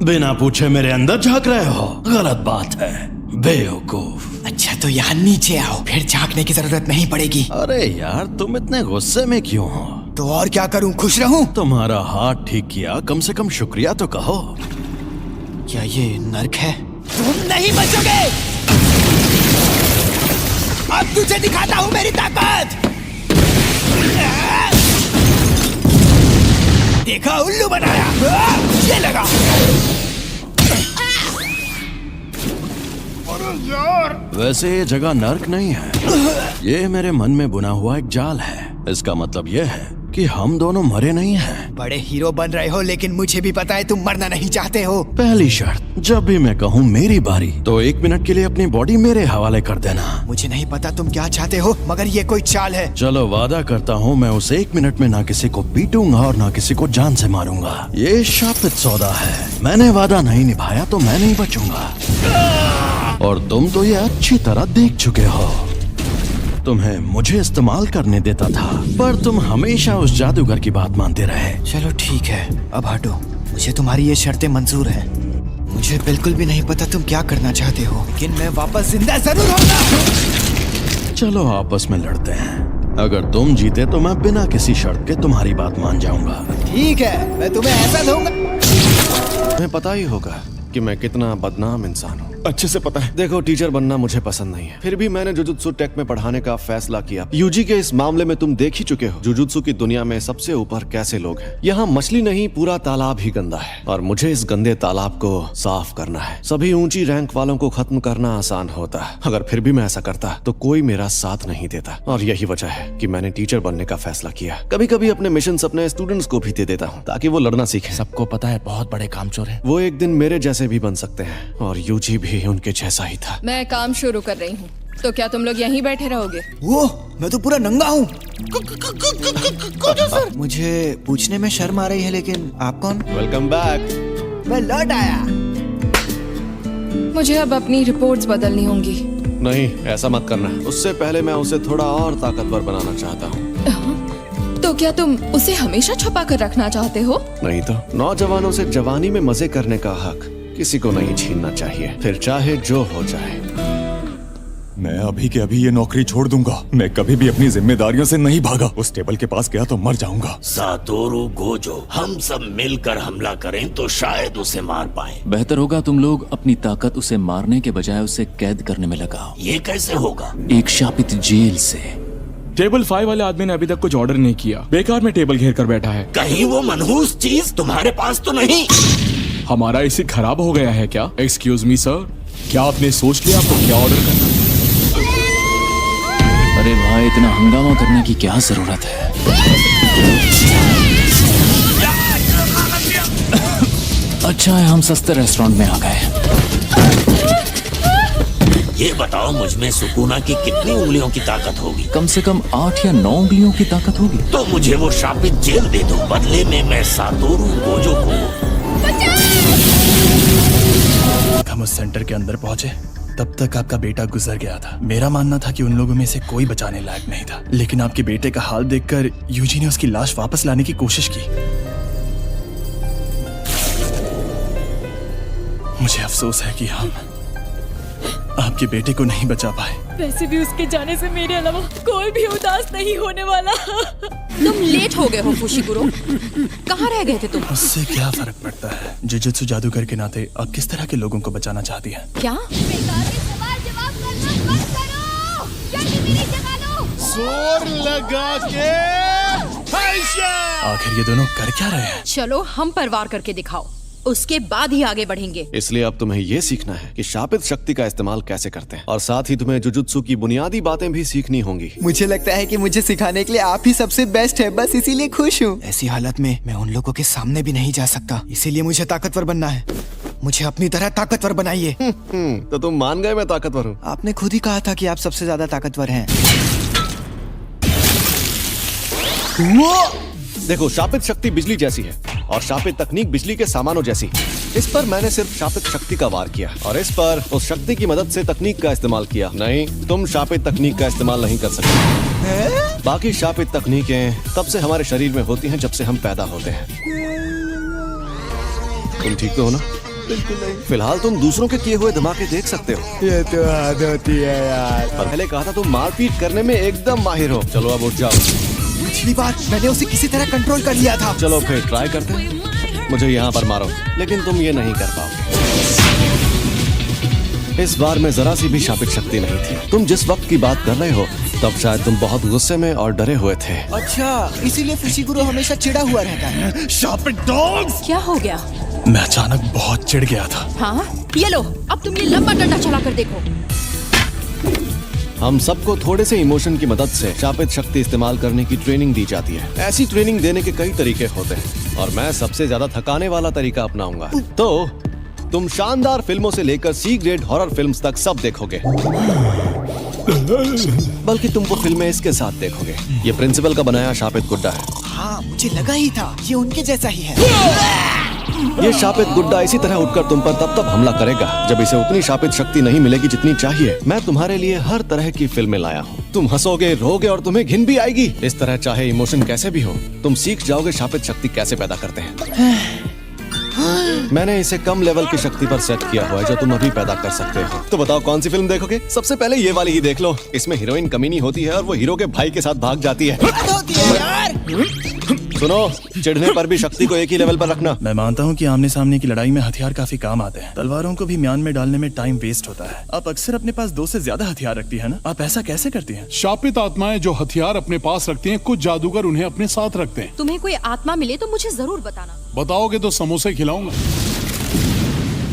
बिना पूछे मेरे अंदर झांक रहे हो, गलत बात है, बेवकूफ। अच्छा तो यहाँ नीचे आओ, फिर झांकने की जरूरत नहीं पड़ेगी। अरे यार तुम इतने गुस्से में क्यों हो? तो और क्या करूँ, खुश रहूं? तुम्हारा हाथ ठीक किया, कम से कम शुक्रिया तो कहो। क्या ये नर्क है? तुम नहीं बचोगे। अब तुझे दिखाता हूँ मेरी ताकत। देखा, उल्लू बनाया। ये लगा। वैसे ये जगह नर्क नहीं है, ये मेरे मन में बुना हुआ एक जाल है। इसका मतलब ये है कि हम दोनों मरे नहीं हैं। बड़े हीरो बन रहे हो, लेकिन मुझे भी पता है तुम मरना नहीं चाहते हो। पहली शर्त, जब भी मैं कहूँ मेरी बारी, तो 1 मिनट के लिए अपनी बॉडी मेरे हवाले कर देना। मुझे नहीं पता तुम क्या चाहते हो, मगर ये कोई चाल है। चलो वादा करता हूँ मैं उस 1 मिनट में ना किसी को पीटूंगा और ना किसी को जान से मारूंगा। ये शापित सौदा है, मैंने वादा नहीं निभाया तो मैं नहीं बचूंगा। और तुम तो ये अच्छी तरह देख चुके हो। तुम्हें मुझे इस्तेमाल करने देता था, पर तुम हमेशा उस जादूगर की बात मानते रहे। चलो ठीक है, अब हटो। मुझे तुम्हारी ये शर्तें मंजूर हैं। मुझे बिल्कुल भी नहीं पता तुम क्या करना चाहते हो, लेकिन मैं वापस जिंदा जरूर होगा। चलो आपस में लड़ते हैं। अगर तुम जीते तो मैं बिना किसी शर्त के तुम्हारी बात मान जाऊंगा। ठीक है, मैं तुम्हें ऐसा दूंगा। तुम्हें पता ही होगा कि मैं कितना बदनाम इंसान हूँ। अच्छे से पता है। देखो, टीचर बनना मुझे पसंद नहीं है, फिर भी मैंने जुजुत्सु टेक में पढ़ाने का फैसला किया। यूजी के इस मामले में तुम देख ही चुके हो जुजुत्सु की दुनिया में सबसे ऊपर कैसे लोग हैं। यहाँ मछली नहीं, पूरा तालाब ही गंदा है, और मुझे इस गंदे तालाब को साफ करना है। सभी ऊंची रैंक वालों को खत्म करना आसान होता है, अगर फिर भी मैं ऐसा करता तो कोई मेरा साथ नहीं देता। और यही वजह है कि मैंने टीचर बनने का फैसला किया। कभी कभी अपने मिशन अपने स्टूडेंट्स को भी दे देता हूँ, ताकि वो लड़ना सीखें। सबको पता है बहुत बड़े कामचोर हैं। वो एक दिन मेरे जैसे भी बन सकते हैं, और यूजी भी उनके जैसा ही था। मैं काम शुरू कर रही हूँ, तो क्या तुम लोग यहीं बैठे रहोगे? वो मैं तो पूरा नंगा हूँ। मुझे पूछने में शर्म आ रही है, लेकिन आप कौन? Welcome back. मैं लौट आया। मुझे अब अपनी रिपोर्ट्स बदलनी होंगी। नहीं, ऐसा मत करना। उससे पहले मैं उसे थोड़ा और ताकतवर बनाना चाहता हूँ। तो क्या तुम उसे हमेशा छुपा कर रखना चाहते हो? नहीं तो। नौजवानों से जवानी में मजे करने का हक किसी को नहीं छीनना चाहिए, फिर चाहे जो हो जाए। मैं अभी के अभी ये नौकरी छोड़ दूंगा। मैं कभी भी अपनी जिम्मेदारियों से नहीं भागा। उस टेबल के पास गया तो मर जाऊंगा। सातोरू गोजो, हम सब मिलकर हमला करें तो शायद उसे मार पाए। बेहतर होगा तुम लोग अपनी ताकत उसे मारने के बजाय उसे कैद करने में लगाओ। ये कैसे होगा? एक शापित जेल से। टेबल 5 वाले आदमी ने अभी तक कुछ ऑर्डर नहीं किया, बेकार में टेबल घेर कर बैठा है। कहीं वो मनहूस चीज तुम्हारे पास तो नहीं? हमारा एसी खराब हो गया है क्या? एक्सक्यूज मी सर, क्या आपने सोच लिया आपको क्या ऑर्डर करना? अरे भाई, इतना हंगामा करने की क्या जरूरत है? अच्छा है हम सस्ते रेस्टोरेंट में आ गए। ये बताओ, मुझ में सुकूना की कितनी उंगलियों की ताकत होगी? कम से कम 8 या 9 उंगलियों की ताकत होगी। तो मुझे वो शापित जेल दे दो, बदले में मैं सातोरू गोजो को। हम उस सेंटर के अंदर पहुंचे, तब तक आपका बेटा गुजर गया था। मेरा मानना था कि उन लोगों में से कोई बचाने लायक नहीं था, लेकिन आपके बेटे का हाल देखकर यूजी ने उसकी लाश वापस लाने की कोशिश की। मुझे अफसोस है कि हम आपके बेटे को नहीं बचा पाए। वैसे भी उसके जाने से मेरे अलावा कोई भी उदास नहीं होने वाला। तुम लेट हो गए हो फुशिकुरो, कहाँ रह गए थे तुम? उससे क्या फर्क पड़ता है? जुजुत्सु जादूगर के नाते आप किस तरह के लोगों को बचाना चाहती हैं? क्या? जोर लगा के आखिर ये दोनों कर क्या रहे हैं? चलो हम पर वार करके दिखाओ, उसके बाद ही आगे बढ़ेंगे। इसलिए अब तुम्हें ये सीखना है कि शापित शक्ति का इस्तेमाल कैसे करते हैं, और साथ ही तुम्हें जुजुत्सु की बुनियादी बातें भी सीखनी होंगी। मुझे लगता है कि मुझे सिखाने के लिए आप ही सबसे बेस्ट है, बस इसीलिए खुश हूँ। ऐसी हालत में मैं उन लोगों के सामने भी नहीं जा सकता, इसीलिए मुझे ताकतवर बनना है। मुझे अपनी तरह ताकतवर बनाइए। तो तुम मान गए मैं ताकतवर हूँ? आपने खुद ही कहा था कि आप सबसे ज्यादा ताकतवर हैं। देखो, शापित शक्ति बिजली जैसी है, और शापित तकनीक बिजली के सामानों जैसी। इस पर मैंने सिर्फ शापित शक्ति का वार किया, और इस पर उस शक्ति की मदद से तकनीक का इस्तेमाल किया। नहीं, तुम शापित तकनीक का इस्तेमाल नहीं कर सकते। बाकी शापित तकनीकें तब से हमारे शरीर में होती हैं जब से हम पैदा होते हैं। तुम ठीक तो हो ना? बिल्कुल नहीं। फिलहाल तुम दूसरों के किए हुए धमाके देख सकते हो। ये तो हद होती है यार। पहले कहा था तुम मारपीट करने में एकदम माहिर हो। चलो अब उठ जाओ। पिछली बार मैंने उसे किसी तरह कंट्रोल कर लिया था। चलो फिर ट्राई करते हैं। मुझे यहाँ पर मारो, लेकिन तुम ये नहीं कर पाओगे। इस बार में जरा सी भी शापित शक्ति नहीं थी। तुम जिस वक्त की बात कर रहे हो तब शायद तुम बहुत गुस्से में और डरे हुए थे। अच्छा, इसीलिए फुशिगुरो हमेशा चिढ़ा हुआ रहता है। शार्पेड डॉग्स! क्या हो गया? मैं अचानक बहुत चिढ़ गया था। हाँ, ये लो, अब तुम ये लंबा डंडा चला कर देखो। हम सबको थोड़े से इमोशन की मदद से शापित शक्ति इस्तेमाल करने की ट्रेनिंग दी जाती है। ऐसी ट्रेनिंग देने के कई तरीके होते हैं और मैं सबसे ज्यादा थकाने वाला तरीका अपनाऊंगा। तो तुम शानदार फिल्मों से लेकर सी ग्रेड हॉरर फिल्म्स तक सब देखोगे। बल्कि तुम वो फिल्में इसके साथ देखोगे। ये प्रिंसिपल का बनाया शापित गुड्डा है। हाँ, मुझे लगा ही था ये उनके जैसा ही है। ये शापित गुड्डा इसी तरह उठकर तुम पर तब हमला करेगा जब इसे उतनी शापित शक्ति नहीं मिलेगी जितनी चाहिए। मैं तुम्हारे लिए हर तरह की फिल्में लाया हूँ। तुम हंसोगे, रोगे और तुम्हें घिन भी आएगी। इस तरह चाहे इमोशन कैसे भी हो, तुम सीख जाओगे शापित शक्ति कैसे पैदा करते हैं। मैंने इसे कम लेवल की शक्ति पर सेट किया हुआ है जो तुम अभी पैदा कर सकते हो। तो बताओ कौन सी फिल्म देखोगे? सबसे पहले ये वाली ही देख लो। इसमें हीरोइन कमीनी होती है और वो हीरो के भाई के साथ भाग जाती है। सुनो, चिढ़ने पर भी शक्ति को एक ही लेवल पर रखना। मैं मानता हूँ कि आमने सामने की लड़ाई में हथियार काफी काम आते हैं। तलवारों को भी म्यान में डालने में टाइम वेस्ट होता है। आप अक्सर अपने पास 2 से ज्यादा हथियार रखती है ना? आप ऐसा कैसे करती हैं? शापित आत्माएं जो हथियार अपने पास रखती हैं, कुछ जादूगर उन्हें अपने साथ रखते हैं। तुम्हें कोई आत्मा मिले तो मुझे जरूर बताना। बताओगे तो समोसे खिलाऊंगा।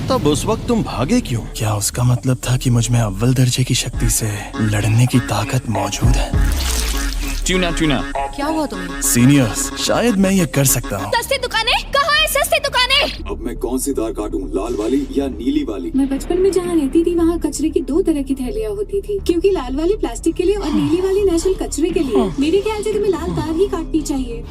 तब उस वक्त तुम भागे क्यों? क्या उसका मतलब था कि मुझ में अव्वल दर्जे की शक्ति से लड़ने की ताकत मौजूद है? चुना चुना। क्या हुआ तुम्हें? सीनियर्स, शायद मैं ये कर सकता हूँ। सस्ती दुकानें कहाँ है? सस्ती दुकानें। अब मैं कौन सी तार काटूं, लाल वाली या नीली वाली? मैं बचपन में जहाँ रहती थी वहाँ कचरे की 2 तरह की थैलियाँ होती थी, क्योंकि लाल वाली प्लास्टिक के लिए और नीली वाली नेचुरल कचरे के लिए। मेरे ख्याल से तुम्हें लाल तार ही काटनी चाहिए।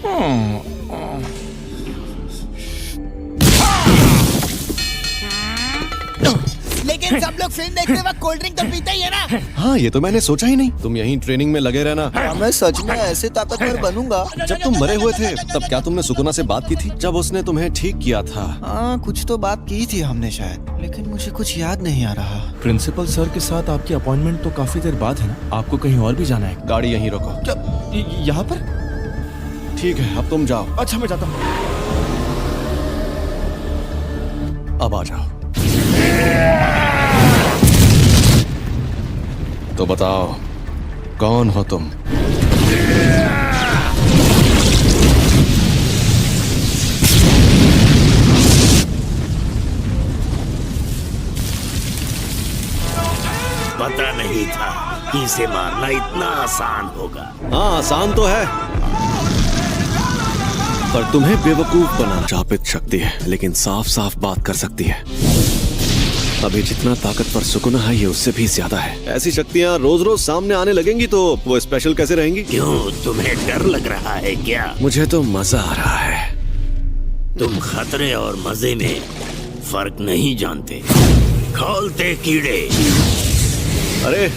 लेकिन सब लोग फिल्म देखते वक्त कोल्ड ड्रिंक तो पीते ही है ना। हाँ, ये तो मैंने सोचा ही नहीं। तुम यहीं ट्रेनिंग में लगे रहना। मैं सच में ऐसे ताकतवर बनूंगा। जब तुम मरे हुए थे तब क्या तुमने सुकुना से बात की थी जब उसने तुम्हें ठीक किया था? हाँ, कुछ तो बात की थी हमने शायद, लेकिन मुझे कुछ याद नहीं आ रहा। प्रिंसिपल सर के साथ आपकी अपॉइंटमेंट तो काफी देर बाद है ना? आपको कहीं और भी जाना है? गाड़ी यहीं रोको। यहाँ पर? ठीक है, अब तुम जाओ। अच्छा, मैं जाता हूँ। अब आ जाओ। तो बताओ, कौन हो तुम? पता नहीं था कि इसे मारना इतना आसान होगा। हाँ, आसान तो है, पर तुम्हें बेवकूफ बना शापित शक्ति है, लेकिन साफ साफ बात कर सकती है। अभी जितना ताकतवर सुकुना है ये उससे भी ज्यादा है। ऐसी शक्तियाँ रोज रोज सामने आने लगेंगी तो वो स्पेशल कैसे रहेंगी? क्यों, तुम्हें डर लग रहा है क्या? मुझे तो मजा आ रहा है। तुम खतरे और मजे में फर्क नहीं जानते। खोलते कीड़े। अरे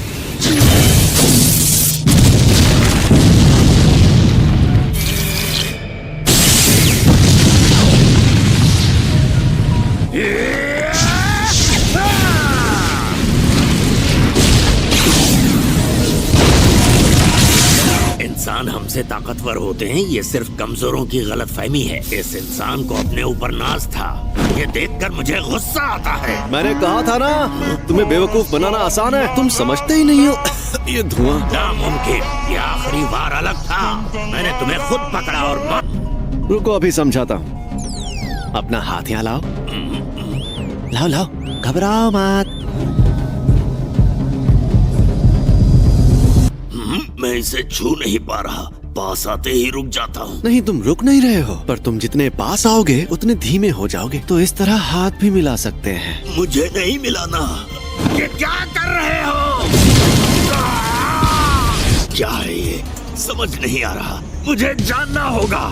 इंसान हमसे ताकतवर होते हैं, ये सिर्फ कमजोरों की गलतफहमी है। इस इंसान को अपने ऊपर नाज था। ये देखकर मुझे गुस्सा आता है। मैंने कहा था ना, तुम्हें बेवकूफ बनाना आसान है, तुम समझते ही नहीं हो। ये धुआं नामुमकिन। ये आखिरी बार अलग था। मैंने तुम्हें खुद पकड़ा और रुको, अभी समझाता हूँ। अपना हाथ यहाँ लाओ। लाओ लाओ, घबराओ मत। मैं इसे छू नहीं पा रहा, पास आते ही रुक जाता हूँ। नहीं, तुम रुक नहीं रहे हो, पर तुम जितने पास आओगे उतने धीमे हो जाओगे। तो इस तरह हाथ भी मिला सकते हैं। मुझे नहीं मिलाना। ये क्या कर रहे हो? क्या है ये? समझ नहीं आ रहा। मुझे जानना होगा।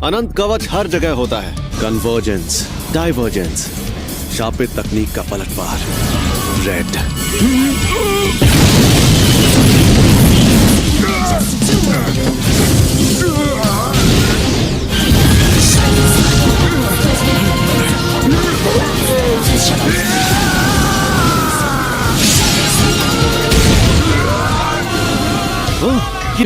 अनंत कवच हर जगह होता है। कन्वर्जेंस, डाइवर्जेंस, शापित तकनीक का पलटवार। रेड।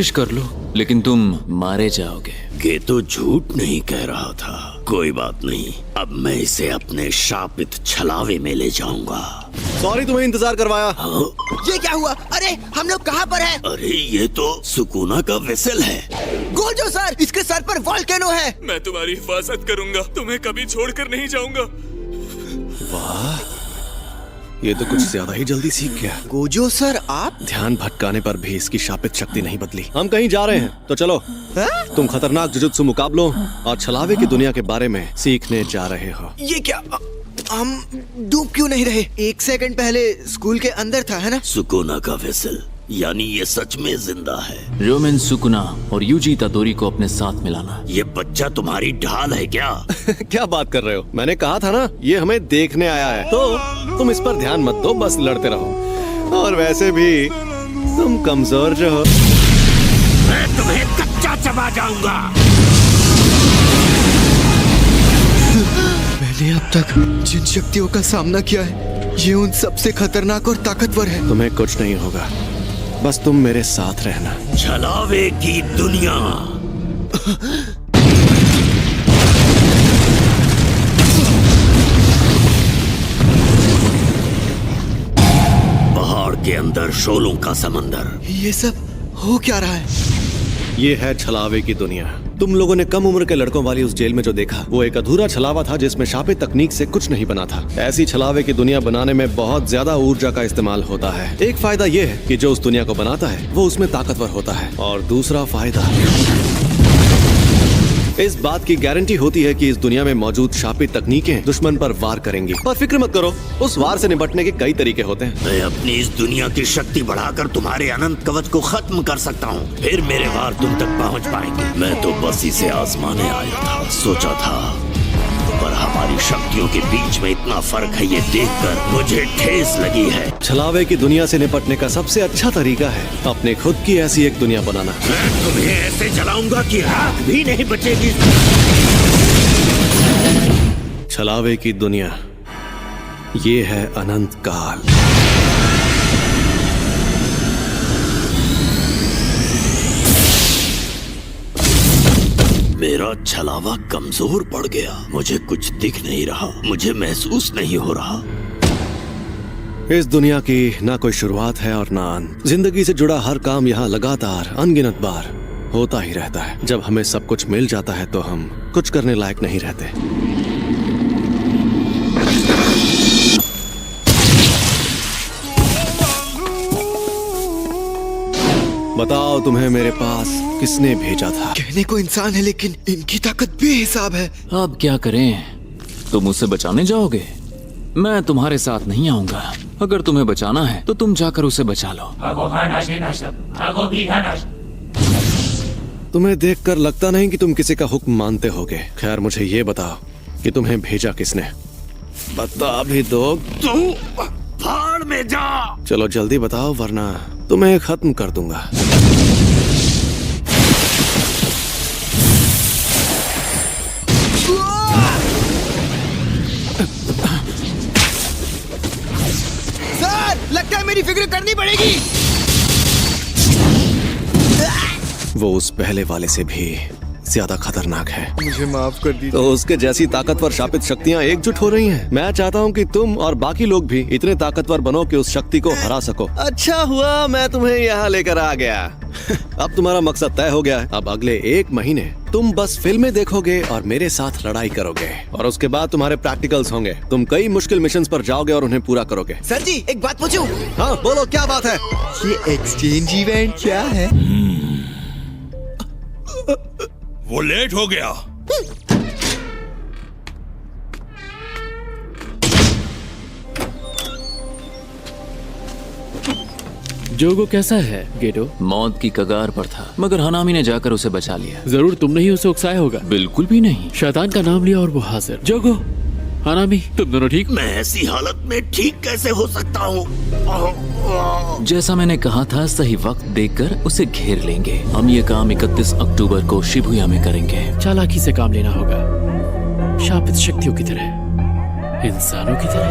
कोशिश कर लो, लेकिन तुम मारे जाओगे। ये तो झूठ नहीं कह रहा था। कोई बात नहीं, अब मैं इसे अपने शापित छलावे में ले जाऊंगा। सॉरी तुम्हें इंतजार करवाया। ये क्या हुआ? अरे हम लोग कहाँ पर हैं? अरे ये तो सुकूना का वेसल है। गोजो सर, इसके सर पर वॉल्केनो है। मैं तुम्हारी हिफाजत करूंगा, तुम्हें कभी छोड़कर नहीं जाऊंगा। वाह, ये तो कुछ ज्यादा ही जल्दी सीख गया। गोजो सर आप? ध्यान भटकाने पर भी इसकी शापित शक्ति नहीं बदली। हम कहीं जा रहे हैं तो चलो। तुम खतरनाक जुजुत्सु मुकाबलों और छलावे की दुनिया के बारे में सीखने जा रहे हो। ये क्या? हम डूब क्यों नहीं रहे? 1 सेकंड पहले स्कूल के अंदर था, है ना? सुकूना का वेसल, यानी ये सच में जिंदा है। रोमेन सुकुना और यूजी तादोरी को अपने साथ मिलाना। ये बच्चा तुम्हारी ढाल है क्या? क्या बात कर रहे हो? मैंने कहा था ना, ये हमें देखने आया है। तो तुम इस पर ध्यान मत दो, बस लड़ते रहो। और वैसे भी तुम कमजोर जो हो। मैं तुम्हें कच्चा चबा जाऊंगा। मैंने अब तक जिन शक्तियों का सामना किया है, ये उन सबसे खतरनाक और ताकतवर है। तुम्हें कुछ नहीं होगा, बस तुम मेरे साथ रहना। छलावे की दुनिया। पहाड़ के अंदर शोलों का समंदर। ये सब हो क्या रहा है? ये है छलावे की दुनिया। तुम लोगों ने कम उम्र के लड़कों वाली उस जेल में जो देखा, वो एक अधूरा छलावा था जिसमें शापित तकनीक से कुछ नहीं बना था। ऐसी छलावे की दुनिया बनाने में बहुत ज्यादा ऊर्जा का इस्तेमाल होता है। एक फायदा ये है कि जो उस दुनिया को बनाता है वो उसमें ताकतवर होता है, और दूसरा फायदा इस बात की गारंटी होती है कि इस दुनिया में मौजूद शापित तकनीकें दुश्मन पर वार करेंगी। और फिक्र मत करो, उस वार से निपटने के कई तरीके होते हैं। मैं अपनी इस दुनिया की शक्ति बढ़ाकर तुम्हारे अनंत कवच को खत्म कर सकता हूँ। फिर मेरे वार तुम तक पहुँच पाएंगे। मैं तो बस इसे आजमाने आया था, सोचा था, पर हमारी शक्तियों के बीच में इतना फर्क है, ये देखकर मुझे ठेस लगी है। छलावे की दुनिया से निपटने का सबसे अच्छा तरीका है अपने खुद की ऐसी एक दुनिया बनाना। मैं तुम्हें ऐसे जलाऊंगा कि राख भी नहीं बचेगी। छलावे की दुनिया, ये है अनंत काल। मेरा छलावा कमजोर पड़ गया। मुझे कुछ दिख नहीं रहा, मुझे महसूस नहीं हो रहा। इस दुनिया की ना कोई शुरुआत है और ना अंत। जिंदगी से जुड़ा हर काम यहाँ लगातार अनगिनत बार होता ही रहता है। जब हमें सब कुछ मिल जाता है तो हम कुछ करने लायक नहीं रहते। बताओ, तुम्हें मेरे पास किसने भेजा था? कहने को इंसान है, लेकिन इनकी ताकत बेहिसाब है। अब क्या करें? तुम उसे बचाने जाओगे? मैं तुम्हारे साथ नहीं आऊंगा। अगर तुम्हें बचाना है तो तुम जाकर उसे बचा लो। तुम्हें देखकर लगता नहीं कि तुम किसी का हुक्म मानते होगे। खैर, मुझे ये बताओ कि तुम्हें भेजा किसने? बता भी दो। तू भाड़ में जा। चलो जल्दी बताओ, वरना तुम्हें खत्म कर दूंगा। सर, लगता है मेरी फिक्र करनी पड़ेगी। वो उस पहले वाले से भी ज्यादा खतरनाक है। मुझे माफ कर दीजिए। तो उसके जैसी ताकतवर शापित शक्तियाँ एकजुट हो रही हैं। मैं चाहता हूँ कि तुम और बाकी लोग भी इतने ताकतवर बनो कि उस शक्ति को हरा सको। अच्छा हुआ मैं तुम्हें यहाँ लेकर आ गया। अब तुम्हारा मकसद तय हो गया है। अब अगले 1 महीने तुम बस फिल्में देखोगे और मेरे साथ लड़ाई करोगे, और उसके बाद तुम्हारे प्रैक्टिकल्स होंगे। तुम कई मुश्किल मिशंस पर जाओगे और उन्हें पूरा करोगे। सर जी, एक बात पूछूं? हाँ बोलो, क्या बात है? ये एक्सचेंज इवेंट क्या है? वो लेट हो गया। जोगो कैसा है गेटो? मौत की कगार पर था, मगर हनामी ने जाकर उसे बचा लिया। जरूर तुमने ही उसे उकसाया होगा। बिल्कुल भी नहीं। शैतान का नाम लिया और वो हाजिर। जोगो, हनामी, तुम दोनों ठीक? मैं ऐसी हालत में ठीक कैसे हो सकता हूँ? जैसा मैंने कहा था, सही वक्त देखकर उसे घेर लेंगे। हम ये काम 31 अक्टूबर को शिबुया में करेंगे। चालाकी से काम लेना होगा, शापित शक्तियों की तरह, इंसानों की तरह।